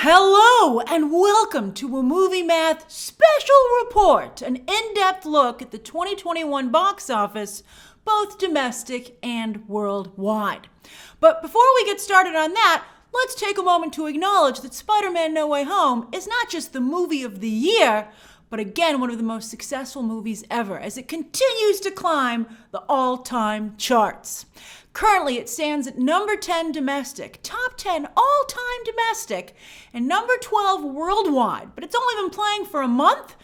Hello and welcome to a Movie Math Special Report, an in-depth look at the 2021 box office, both domestic and worldwide. But before we get started on that, let's take a moment to acknowledge that Spider-Man No Way Home is not just the movie of the year, but again, one of the most successful movies ever, as it continues to climb the all-time charts. Currently, it stands at number 10 domestic, top 10 all-time domestic, and number 12 worldwide. But it's only been playing for a month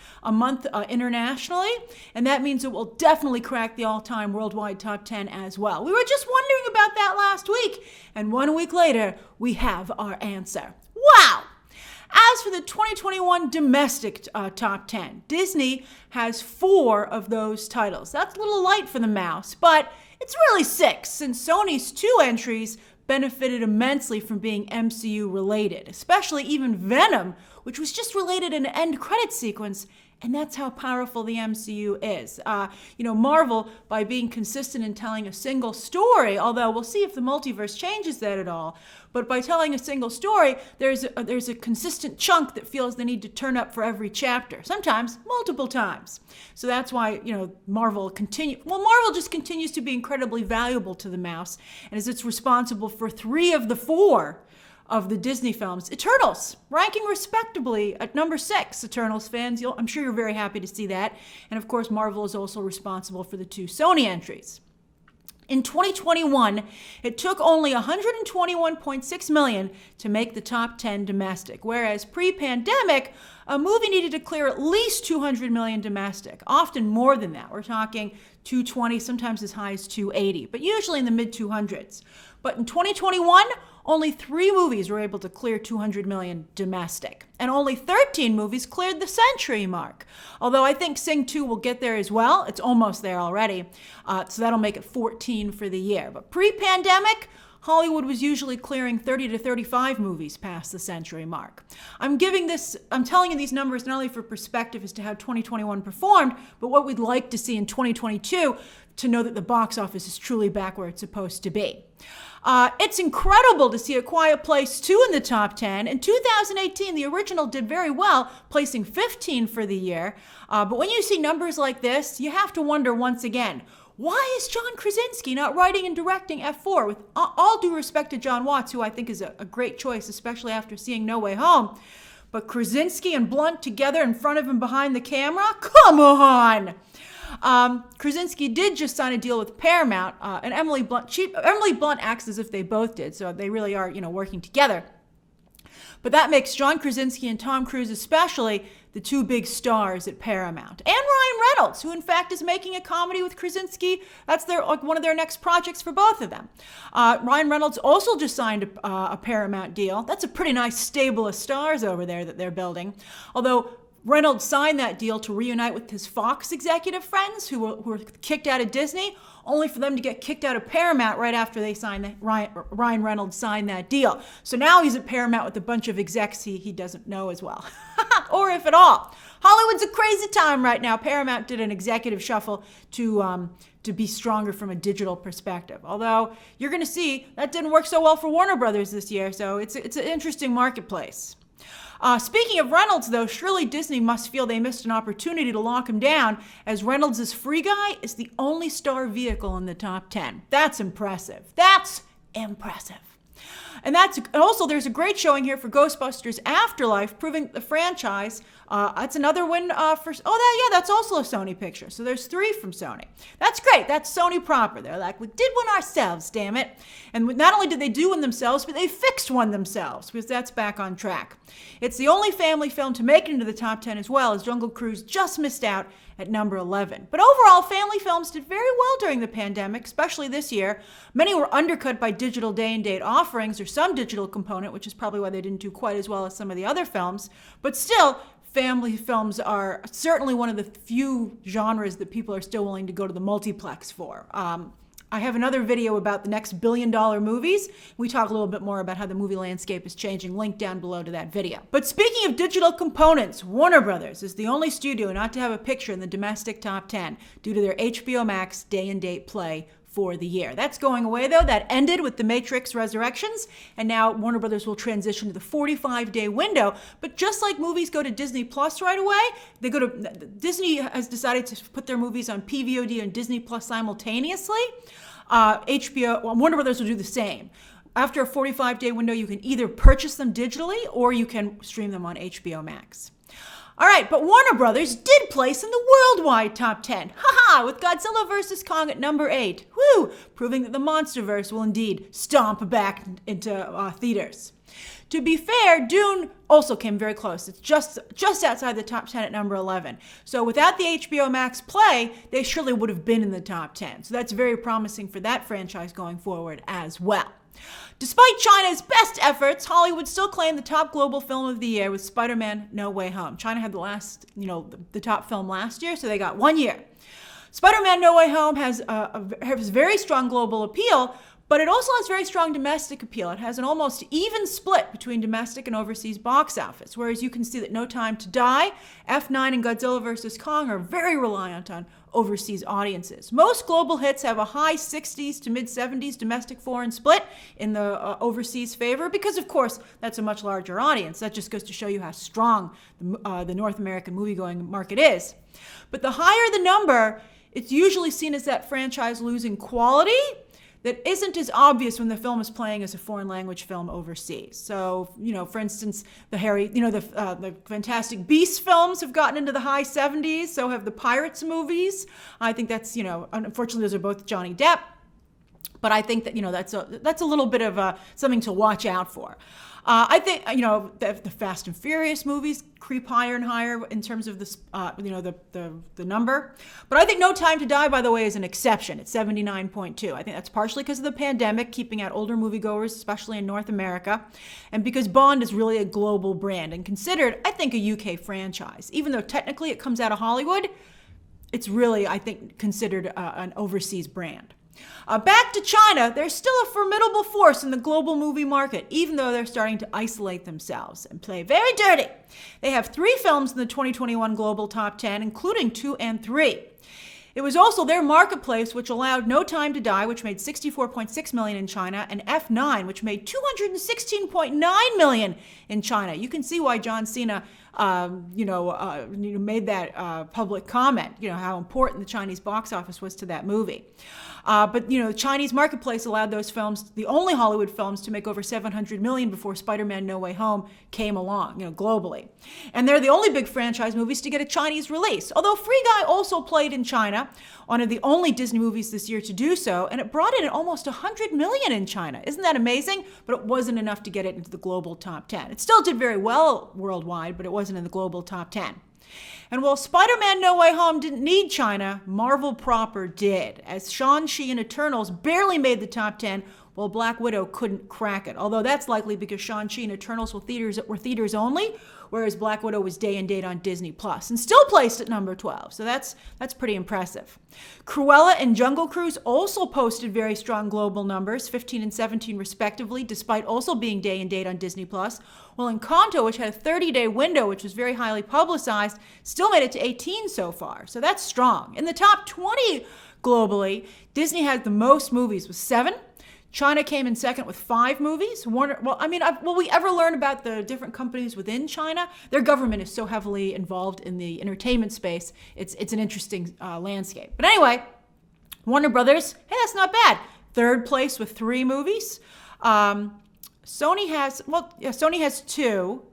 internationally, and that means it will definitely crack the all-time worldwide top 10 as well. We were just wondering about that last week, and 1 week later, we have our answer. Wow! As for the 2021 domestic top 10, Disney has 4 of those titles. That's a little light for the mouse, but it's really 6, since Sony's 2 entries benefited immensely from being MCU related, especially even Venom, which was just related in an end credit sequence, and that's how powerful the MCU is. Marvel, by being consistent in telling a single story, although we'll see if the multiverse changes that at all, but by telling a single story, there's a consistent chunk that feels they need to turn up for every chapter, sometimes multiple times. So that's why, Marvel just continues to be incredibly valuable to the mouse, and as it's responsible for 3 of the 4 of the Disney films. Eternals, ranking respectably at number 6. Eternals fans, I'm sure you're very happy to see that. And of course, Marvel is also responsible for the 2 Sony entries. In 2021, it took only $121.6 million to make the top 10 domestic, whereas pre-pandemic, a movie needed to clear at least $200 million domestic, often more than that. We're talking 220, sometimes as high as 280, but usually in the mid-200s. But in 2021, only 3 movies were able to clear $200 million domestic, and only 13 movies cleared the century mark. Although I think Sing 2 will get there as well. It's almost there already, so that'll make it 14 for the year. But pre-pandemic, Hollywood was usually clearing 30 to 35 movies past the century mark. I'm telling you these numbers not only for perspective as to how 2021 performed, but what we'd like to see in 2022 to know that the box office is truly back where it's supposed to be. It's incredible to see A Quiet Place 2 in the top 10. In 2018, the original did very well, placing 15 for the year. But when you see numbers like this, you have to wonder once again, why is John Krasinski not writing and directing F4? With all due respect to John Watts, who I think is a great choice, especially after seeing No Way Home. But Krasinski and Blunt together in front of him behind the camera? Come on! Krasinski did just sign a deal with Paramount, and Emily Blunt acts as if they both did, so they really are, working together. But that makes John Krasinski and Tom Cruise especially the 2 big stars at Paramount. And Ryan Reynolds, who in fact is making a comedy with Krasinski. That's one of their next projects for both of them. Ryan Reynolds also just signed a Paramount deal. That's a pretty nice stable of stars over there that they're building. Although Reynolds signed that deal to reunite with his Fox executive friends who were kicked out of Disney, only for them to get kicked out of Paramount right after they Ryan Reynolds signed that deal. So now he's at Paramount with a bunch of execs he doesn't know as well, or if at all. Hollywood's a crazy time right now. Paramount did an executive shuffle to be stronger from a digital perspective. Although you're going to see that didn't work so well for Warner Brothers this year, so it's an interesting marketplace. Speaking of Reynolds, though, surely Disney must feel they missed an opportunity to lock him down, as Reynolds' Free Guy is the only star vehicle in the top 10. That's impressive. That's impressive. And also there's a great showing here for Ghostbusters Afterlife, proving the franchise. That's another win that's also a Sony picture. So there's 3 from Sony. That's great. That's Sony proper. They're like, we did one ourselves, damn it. And not only did they do one themselves, but they fixed one themselves, because that's back on track. It's the only family film to make it into the top 10 as well, as Jungle Cruise just missed out at number 11. But overall, family films did very well during the pandemic, especially this year. Many were undercut by digital day-and-date offerings or some digital component, which is probably why they didn't do quite as well as some of the other films. But still, family films are certainly one of the few genres that people are still willing to go to the multiplex for. I have another video about the next billion-dollar movies. We talk a little bit more about how the movie landscape is changing. Link down below to that video. But speaking of digital components, Warner Brothers is the only studio not to have a picture in the domestic top 10 due to their HBO Max day-and-date play for the year. That's going away, though. That ended with The Matrix Resurrections, and now Warner Brothers will transition to the 45-day window. But just like movies go to Disney Plus right away, Disney has decided to put their movies on PVOD and Disney Plus simultaneously. Warner Brothers will do the same. After a 45-day window, you can either purchase them digitally or you can stream them on HBO Max. All right, but Warner Brothers did place in the worldwide top 10. Haha, with Godzilla vs. Kong at number 8. Woo! Proving that the MonsterVerse will indeed stomp back into theaters. To be fair, Dune also came very close. It's just outside the top 10 at number 11. So without the HBO Max play, they surely would have been in the top 10. So that's very promising for that franchise going forward as well. Despite China's best efforts, Hollywood still claimed the top global film of the year with Spider-Man No Way Home. China had the top film last year, so they got 1 year. Spider-Man No Way Home has very strong global appeal, but it also has very strong domestic appeal. It has an almost even split between domestic and overseas box office, whereas you can see that No Time to Die, F9, and Godzilla vs. Kong are very reliant on overseas audiences. Most global hits have a high 60s to mid 70s domestic foreign split in the overseas favor because, of course, that's a much larger audience. That just goes to show you how strong the North American moviegoing market is. But the higher the number, it's usually seen as that franchise losing quality that isn't as obvious when the film is playing as a foreign language film overseas. So, for instance, the Fantastic Beasts films have gotten into the high 70s, so have the Pirates movies. I think that's, unfortunately those are both Johnny Depp, but I think that, that's a little bit of something to watch out for. I think, the Fast and Furious movies creep higher and higher in terms of the number. But I think No Time to Die, by the way, is an exception. It's 79.2. I think that's partially because of the pandemic, keeping out older moviegoers, especially in North America, and because Bond is really a global brand and considered, I think, a UK franchise. Even though technically it comes out of Hollywood, it's really, I think, considered an overseas brand. Back to China, they're still a formidable force in the global movie market, even though they're starting to isolate themselves and play very dirty. They have 3 films in the 2021 global top 10, including 2 and 3. It was also their marketplace which allowed No Time to Die, which made $64.6 million in China, and F9, which made $216.9 million in China. You can see why John Cena made that public comment, how important the Chinese box office was to that movie. But the Chinese marketplace allowed those films, the only Hollywood films, to make over $700 million before Spider-Man No Way Home came along, globally. And they're the only big franchise movies to get a Chinese release. Although Free Guy also played in China, one of the only Disney movies this year to do so, and it brought in almost $100 million in China. Isn't that amazing? But it wasn't enough to get it into the global top 10. It still did very well worldwide, but it wasn't in the global top 10. And while Spider-Man No Way Home didn't need China, Marvel proper did, as Shang Chi and Eternals barely made the top 10, while Black Widow couldn't crack it. Although that's likely because Shang Chi and Eternals were theaters only, whereas Black Widow was day and date on Disney Plus, and still placed at number 12. So that's pretty impressive. Cruella and Jungle Cruise also posted very strong global numbers, 15 and 17 respectively, despite also being day and date on Disney Plus. While Encanto, which had a 30-day window, which was very highly publicized, still made it to 18 so far. So that's strong. In the top 20 globally, Disney had the most movies with 7. China came in second with 5 movies. Will we ever learn about the different companies within China? Their government is so heavily involved in the entertainment space. It's an interesting landscape. But anyway, Warner Brothers, hey, that's not bad. 3rd place with 3 movies. Sony has 2.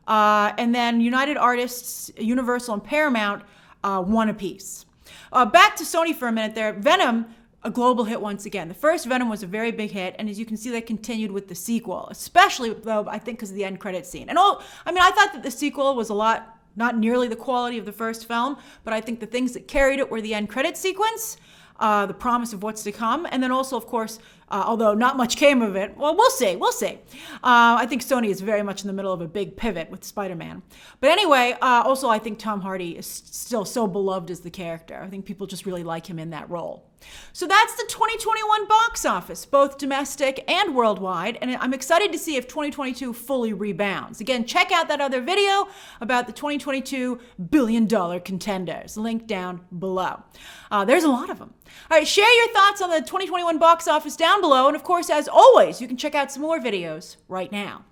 And then United Artists, Universal, and Paramount, 1 apiece. Back to Sony for a minute there. Venom, a global hit once again. The first Venom was a very big hit, and as you can see, they continued with the sequel, especially, though, I think because of the end credit scene. And I thought that the sequel was not nearly the quality of the first film, but I think the things that carried it were the end credit sequence, the promise of what's to come, and then also, of course, although not much came of it, well, we'll see. I think Sony is very much in the middle of a big pivot with Spider-Man. But anyway, also I think Tom Hardy is still so beloved as the character. I think people just really like him in that role. So that's the 2021 box office, both domestic and worldwide, and I'm excited to see if 2022 fully rebounds. Again, check out that other video about the 2022 billion-dollar contenders, link down below. There's a lot of them. All right, share your thoughts on the 2021 box office down below, and of course, as always, you can check out some more videos right now.